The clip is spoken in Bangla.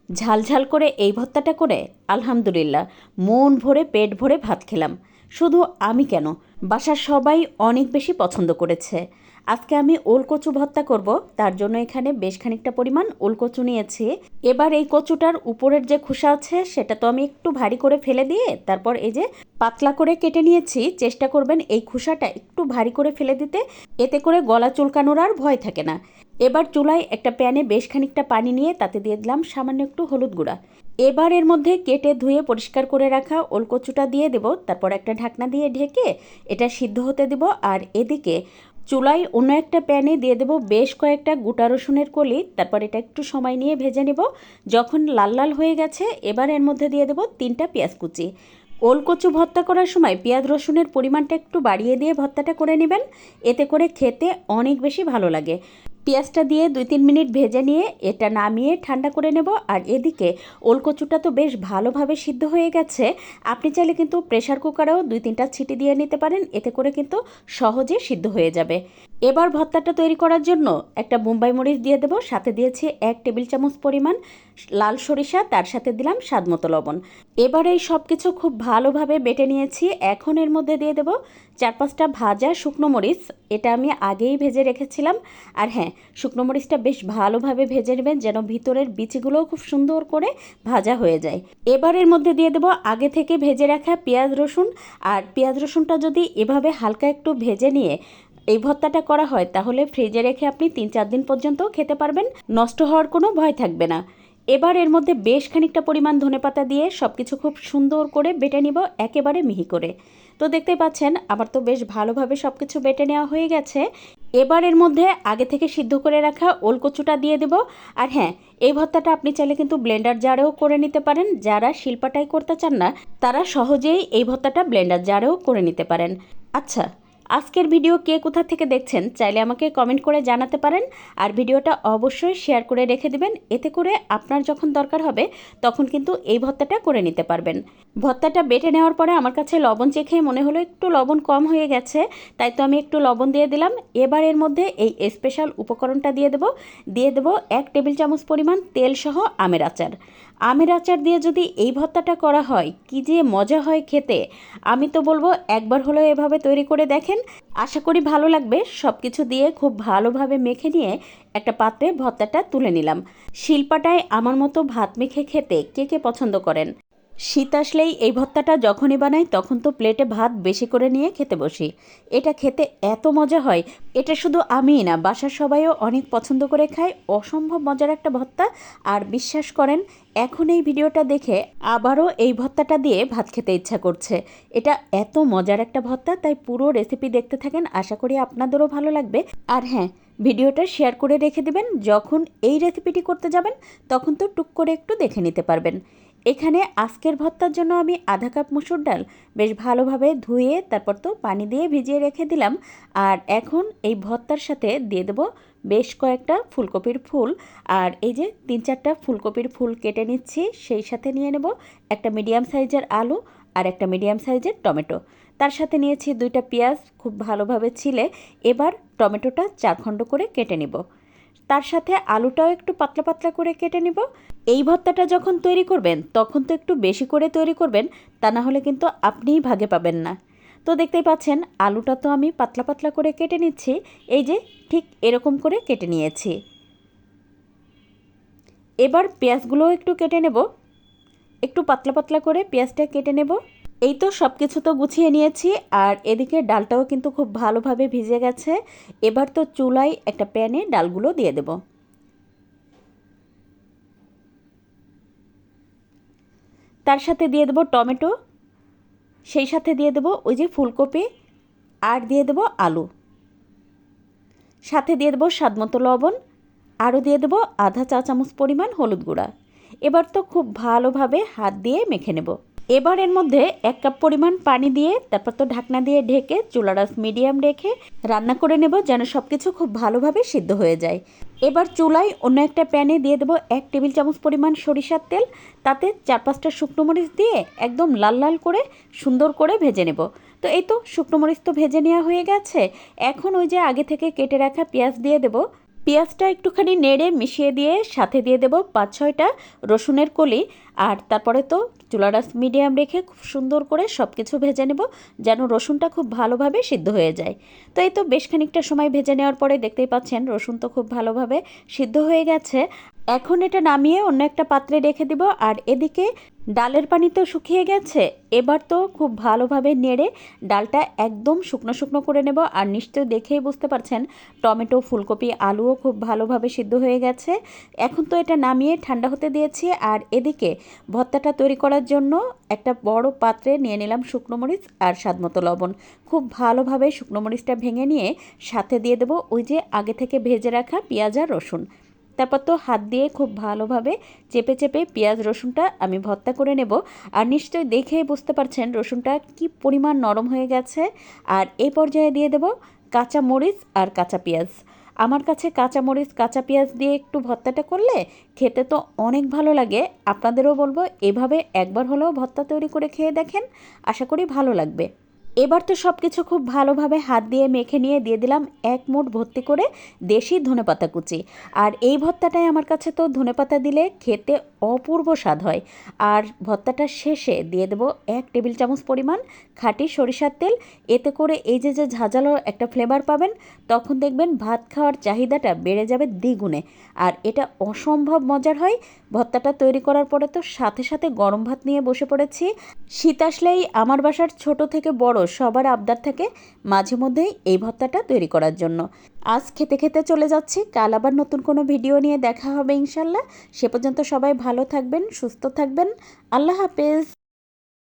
ঝালঝাল করে এই ভর্তাটা করে আলহামদুলিল্লাহ মন ভরে পেট ভরে ভাত খেলাম। শুধু আমি কেন, বাসার সবাই অনেক বেশি পছন্দ করেছে। আজকে আমি ওলকচু ভর্তা করব, তার জন্য এখানে বেশ খানিকটা পরিমাণ ওলকচু নিয়েছি। এবার এই কচুটার উপরের যে খোসা আছে সেটা তো আমি একটু ভারী করে ফেলে দিয়ে তারপর এই যে পাতলা করে কেটে নিয়েছি। চেষ্টা করবেন এই খোসাটা একটু ভারী করে ফেলে দিতে, এতে করে গলা চুলকানোর আর ভয় থাকে না। এবার চুলায় একটা প্যানে বেশ খানিকটা পানি নিয়ে তাতে দিয়ে দিলাম সামান্য একটু হলুদ গুঁড়া। এবার এর মধ্যে কেটে ধুয়ে পরিষ্কার করে রাখা ওলকচুটা দিয়ে দেব, তারপর একটা ঢাকনা দিয়ে ঢেকে এটা সিদ্ধ হতে দেব। আর এদিকে চুলায় অন্য একটা প্যানে দিয়ে দেব বেশ কয়েকটা গোটা রসুনের কলি, তারপর এটা একটু সময় নিয়ে ভেজে নেব। যখন লাল লাল হয়ে গেছে এবার এর মধ্যে দিয়ে দেব 3টা পেঁয়াজ কুচি। ওলকচু ভর্তা করার সময় পেঁয়াজ রসুনের পরিমাণটা একটু বাড়িয়ে দিয়ে ভর্তাটা করে নেবেন, এতে করে খেতে অনেক বেশি ভালো লাগে। পেঁয়াজটা দিয়ে 2-3 মিনিট ভেজে নিয়ে এটা নামিয়ে ঠান্ডা করে নেব। আর এদিকে ওলকচুটা তো বেশ ভালোভাবে সিদ্ধ হয়ে গেছে। আপনি চাইলে কিন্তু প্রেশার কুকারেও 2-3টা ছিটি দিয়ে নিতে পারেন, এতে করে কিন্তু সহজে সিদ্ধ হয়ে যাবে। এবার ভর্তাটা তৈরি করার জন্য একটা বোম্বাই মরিচ দিয়ে দেবো, সাথে দিয়েছি 1 টেবিল চামচ পরিমাণ লাল সরিষা, তার সাথে দিলাম স্বাদমতো লবণ। এবার এই সব কিছু খুব ভালোভাবে বেটে নিয়েছি। এখন এর মধ্যে দিয়ে দেবো 4-5টা ভাজা শুকনো মরিচ, এটা আমি আগেই ভেজে রেখেছিলাম। আর হ্যাঁ, শুকনো মরিচটা বেশ ভালোভাবে ভেজে নেবেন যেন ভিতরের বিচিগুলোও খুব সুন্দর করে ভাজা হয়ে যায়। এবার এর মধ্যে দিয়ে দেবো আগে থেকে ভেজে রাখা পেঁয়াজ রসুন। আর পেঁয়াজ রসুনটা যদি এভাবে হালকা একটু ভেজে নিয়ে এই ভর্তাটা করা হয় তাহলে ফ্রিজে রেখে আপনি 3-4 দিন পর্যন্ত খেতে পারবেন, নষ্ট হওয়ার কোনো ভয় থাকবে না। এবার এর মধ্যে বেশ খানিকটা পরিমাণ ধনেপাতা দিয়ে সব কিছু খুব সুন্দর করে বেটে নিব, একেবারে মিহি করে। তো দেখতেই পাচ্ছেন আমার তো বেশ ভালোভাবে সব কিছু বেটে নেওয়া হয়ে গেছে। এবার এর মধ্যে আগে থেকে সিদ্ধ করে রাখা ওলকচুটা দিয়ে দেব। আর হ্যাঁ, এই ভর্তাটা আপনি চাইলে কিন্তু ব্লেন্ডার জারেও করে নিতে পারেন। যারা শিলপাটাই করতে চান না তারা সহজেই এই ভর্তাটা ব্লেন্ডার জারেও করে নিতে পারেন। আচ্ছা, আজকের ভিডিও কে কোথা থেকে দেখছেন চাইলে আমাকে কমেন্ট করে জানাতে পারেন। আর ভিডিওটা অবশ্যই শেয়ার করে রেখে দেবেন, এতে করে আপনার যখন দরকার হবে তখন কিন্তু এই ভর্তাটা করে নিতে পারবেন। ভর্তাটা বেটে নেওয়ার পরে আমার কাছে লবণ চেখে মনে হলো একটু লবণ কম হয়ে গেছে, তাই তো আমি একটু লবণ দিয়ে দিলাম। এবার এর মধ্যে এই স্পেশাল উপকরণটা দিয়ে দেবো 1 টেবিল চামচ পরিমাণ তেল সহ আমের আচার। আমের আচার দিয়ে যদি এই ভর্তাটা করা হয় কি যে মজা হয় খেতে, আমি তো বলবো একবার হলেও এভাবে তৈরি করে দেখেন। আশা করি ভালো লাগবে। সব কিছু দিয়ে খুব ভালোভাবে মেখে নিয়ে একটা পাত্রে ভর্তাটা তুলে নিলাম। শিলপাটায় আমার মতো ভাত মেখে খেতে কে কে পছন্দ করেন? শীত আসলেই এই ভর্তাটা যখনই বানাই তখন তো প্লেটে ভাত বেশি করে নিয়ে খেতে বসি। এটা খেতে এত মজা হয়, এটা শুধু আমিই না বাসার সবাইও অনেক পছন্দ করে খায়। অসম্ভব মজার একটা ভর্তা। আর বিশ্বাস করেন, এখন এই ভিডিওটা দেখে আবারও এই ভর্তাটা দিয়ে ভাত খেতে ইচ্ছা করছে। এটা এত মজার একটা ভর্তা, তাই পুরো রেসিপি দেখতে থাকেন, আশা করি আপনাদেরও ভালো লাগবে। আর হ্যাঁ, ভিডিওটা শেয়ার করে রেখে দিবেন, যখন এই রেসিপিটি করতে যাবেন তখন তো টুক করে একটু দেখে নিতে পারবেন। এখানে আজকের ভর্তার জন্য আমি আধা কাপ মসুর ডাল বেশ ভালোভাবে ধুয়ে তারপর তো পানি দিয়ে ভিজিয়ে রেখে দিলাম। আর এখন এই ভর্তার সাথে দিয়ে দেবো বেশ কয়েকটা ফুলকপির ফুল। আর এই যে 3-4টা ফুলকপির ফুল কেটে নিচ্ছি, সেই সাথে নিয়ে নেব একটা মিডিয়াম সাইজের আলু আর একটা মিডিয়াম সাইজের টমেটো। তার সাথে নিয়েছি 2টা পেঁয়াজ খুব ভালোভাবে ছিলে। এবার টমেটোটা 4 খণ্ড করে কেটে নেব, তার সাথে আলুটাও একটু পাতলা পাতলা করে কেটে নিব। এই ভর্তাটা যখন তৈরি করবেন তখন তো একটু বেশি করে তৈরি করবেন, তা না হলে কিন্তু আপনিই ভাগে পাবেন না। তো দেখতেই পাচ্ছেন আলুটা তো আমি পাতলা পাতলা করে কেটে নিচ্ছি, এই যে ঠিক এরকম করে কেটে নিয়েছি। এবার পেঁয়াজগুলোও একটু কেটে নেব, একটু পাতলা পাতলা করে পেঁয়াজটা কেটে নেব। এই তো সব কিছু তো গুছিয়ে নিয়েছি। আর এদিকে ডালটাও কিন্তু খুব ভালোভাবে ভিজে গেছে। এবার তো চুলায় একটা প্যানে ডালগুলো দিয়ে দেব, তার সাথে দিয়ে দেবো টমেটো, সেই সাথে দিয়ে দেবো ওই যে ফুলকপি, আর দিয়ে দেবো আলু, সাথে দিয়ে দেবো স্বাদমতো লবণ, আরও দিয়ে দেবো আধা চা চামচ পরিমাণ হলুদ গুঁড়া। এবার তো খুব ভালোভাবে হাত দিয়ে মেখে নেব। এবার এর মধ্যে 1 কাপ পরিমাণ পানি দিয়ে তারপর তো ঢাকনা দিয়ে ঢেকে চুলার আঁচ মিডিয়াম রেখে রান্না করে নেব যেন সব কিছু খুব ভালোভাবে সিদ্ধ হয়ে যায়। এবার চুলায় অন্য একটা প্যানে দিয়ে দেবো 1 টেবিল চামচ পরিমাণ সরিষার তেল, তাতে 4-5টা শুকনো মরিচ দিয়ে একদম লাল লাল করে সুন্দর করে ভেজে নেব। তো এই তো শুকনো মরিচ তো ভেজে নেওয়া হয়ে গেছে। এখন ওই যে আগে থেকে কেটে রাখা পেঁয়াজ দিয়ে দেবো। পেঁয়াজটা একটুখানি নেড়ে মিশিয়ে দিয়ে সাথে দিয়ে দেব 5-6টা রসুনের কলি। আর তারপরে তো চুলার আঁচ মিডিয়াম রেখে খুব সুন্দর করে সব কিছু ভেজে নেব, যেন রসুনটা খুব ভালোভাবে সিদ্ধ হয়ে যায়। তো এই তো বেশ খানিকটা সময় ভেজে নেওয়ার পরে দেখতেই পাচ্ছেন রসুন তো খুব ভালোভাবে সিদ্ধ হয়ে গেছে। এখন এটা নামিয়ে অন্য একটা পাত্রে রেখে দিব। আর এদিকে ডালের পানি তো শুকিয়ে গেছে, এবার তো খুব ভালোভাবে নেড়ে ডালটা একদম শুকনো শুকনো করে নেব। আর নিশ্চয়ই দেখেই বুঝতে পারছেন টমেটো, ফুলকপি, আলুও খুব ভালোভাবে সিদ্ধ হয়ে গেছে। এখন তো এটা নামিয়ে ঠান্ডা হতে দিয়েছি। আর এদিকে ভর্তাটা তৈরি করার জন্য একটা বড় পাত্রে নিয়ে নিলাম শুকনো মরিচ আর স্বাদমতো লবণ। খুব ভালোভাবে শুকনো মরিচটা ভেঙে নিয়ে সাথে দিয়ে দেবো ওই যে আগে থেকে ভেজে রাখা পেঁয়াজ আর রসুন। তারপর তো হাত দিয়ে খুব ভালোভাবে চেপে চেপে পেঁয়াজ রসুনটা আমি ভর্তা করে নেব। আর নিশ্চয়ই দেখেই বুঝতে পারছেন রসুনটা কি পরিমাণ নরম হয়ে গেছে। আর এই পর্যায়ে দিয়ে দেব কাঁচা মরিচ আর কাঁচা পেঁয়াজ। আমার কাছে কাঁচা মরিচ কাঁচা পেঁয়াজ দিয়ে একটু ভর্তাটা করলে খেতে তো অনেক ভালো লাগে। আপনাদেরও বলবো এভাবে একবার হলেও ভর্তা তৈরি করে খেয়ে দেখেন, আশা করি ভালো লাগবে। এবার তো সব কিছু খুব ভালোভাবে হাত দিয়ে মেখে নিয়ে দিয়ে দিলাম এক মুঠ ভর্তি করে দেশি ধনেপাতা কুচি। আর এই ভর্তাটাই আমার কাছে তো ধনেপাতা দিলে খেতে অপূর্ব স্বাদ হয়। আর ভর্তাটা শেষে দিয়ে দেবো 1 টেবিল চামচ পরিমাণ খাঁটি সরিষার তেল। এতে করে এই যে ঝাঁঝালো একটা ফ্লেভার পাবেন, তখন দেখবেন ভাত খাওয়ার চাহিদাটা বেড়ে যাবে দ্বিগুণে। আর এটা অসম্ভব মজার হয়। ভর্তাটা তৈরি করার পরে তো সাথে সাথে গরম ভাত নিয়ে বসে পড়েছি। শীত আসলেই আমার বাসার ছোট থেকে বড় সবার আবদার থাকে মাঝে মধ্যেই এই ভর্তাটা তৈরি করার জন্য। আজ খেতে খেতে চলে যাচ্ছি, কাল আবার নতুন কোনো ভিডিও নিয়ে দেখা হবে ইনশাল্লাহ। সে পর্যন্ত সবাই ভালো থাকবেন, সুস্থ থাকবেন। আল্লাহ হাফেজ।